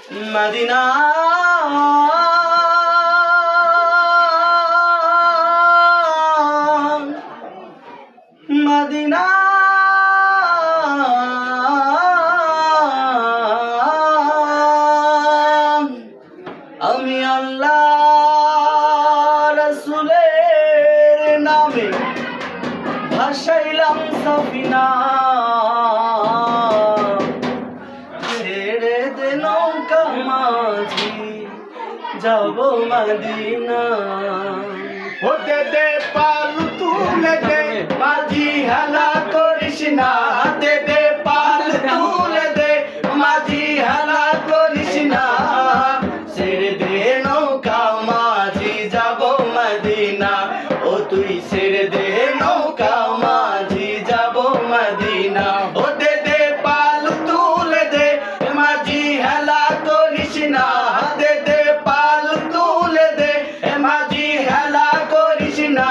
Medina Medina আমি আল্লাহ রাসূলের নামে ভাসাইলাম সফিনা, ছেড়ে দে নৌকা মাঝি যাব মদিনা। ও দে দে পাল তুলে দে মাঝি হেলা করিস না, দে দে পাল তুলে দে মাঝি হেলা করিস না, ছেড়ে দে নৌকা মাঝি যাব মদিনা। ও তুই ছেড়ে দে নৌকা মাঝি যাব মদিনা। ও দে দে পাল তুলে দে মাঝি হেলা করিস না, দে দে পাল তুলে দে মাঝি হেলা করিস না,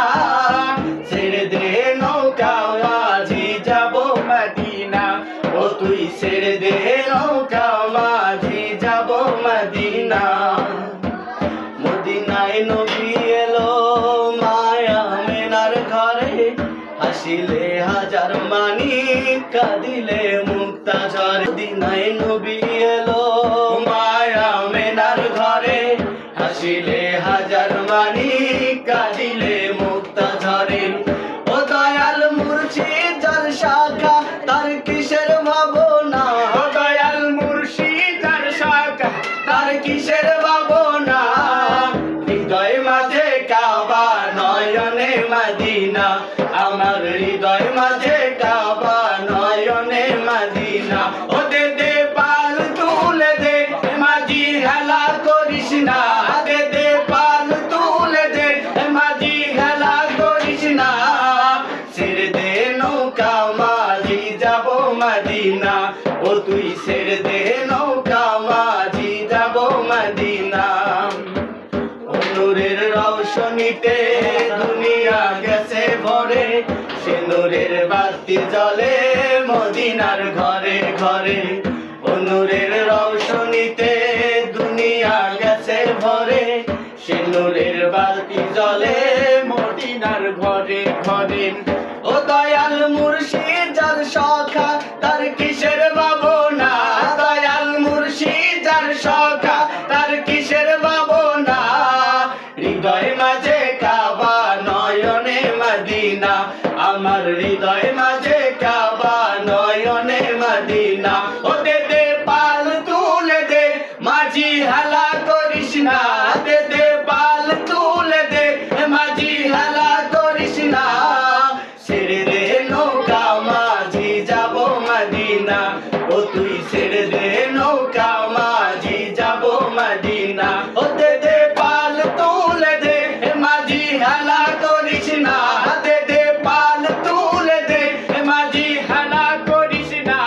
ছেড়ে দে নৌকা মাঝি যাব মদিনা। ও তুই ছেড়ে দে নৌকা মাঝি যাব মদিনা। মদিনায় নবী এলো মায়া মেনার ঘরে, হাসিলে হাজার মানি কাঁদিলে মুক্তা ঝরে। মদিনায় নবী এলো মায়া মেনার ঘরে, হাসিলে হাজার মানি কাঁদিলে মুক্তা ঝরে। ও দয়াল মুর্শিদ যার শাখা তার কিসের ভাবনা, ও দয়াল মুর্শিদ আর শাখা তার কিসের ভাবনা। হৃদয় মাঝে কাবা নয়নে মদিনা, আমার হৃদয় মাঝে কাবা নয়নে মদিনা। ও দে দে পাল তুলে দে মাঝি হেলা করিস না, দে দে পাল তুলে দে মাঝি হেলা করিস না, ছেড়ে দে নৌকা মাঝি যাব মদিনা। ও তুই ছেড়ে দে নৌকা মাঝি যাব মদিনা। নূরের রৌশনীতে দুনিয়া গেছে ভরে, সে নূরের বাতি জ্বলে মদিনার ঘরে ঘরে। ও নূরের রৌশনীতে দুনিয়া গেছে ভরে, সে নূরের বাতি জ্বলে মদিনার ঘরে ঘরে। ও দয়াল মুর্শিদ যার সখা তার কিসের ভাবনা, দয়াল মুর্শিদ যার সখা তার কিসের ভাবনা। হৃদয় মাঝে কাবা নয়নে মদিনা, আমার হৃদয় মাঝে কাবা নয়নে মদিনা। ও দে দে পাল তুলে দে মাঝি হেলা করিস না, দে দে পাল তুলে দে মাঝি হেলা করিস না, ছেড়ে দে নৌকা মাঝি যাব মদিনা। ও তুই ছেড়ে দে নৌকা মাঝি যাব মদিনা। ও দে দে পাল তুলে দে মাঝি হেলা করিস না, দে দে পাল তুলে দে মাঝি হেলা করিস না,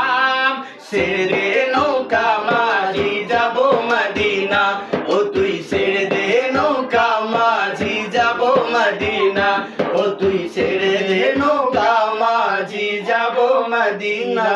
ছেড়ে দে নৌকা মাঝি যাব মদিনা। ও তুই ছেড়ে দে নৌকা মাঝি যাব মদিনা। ও তুই ছেড়ে দে নৌকা মাঝি যাব মদিনা।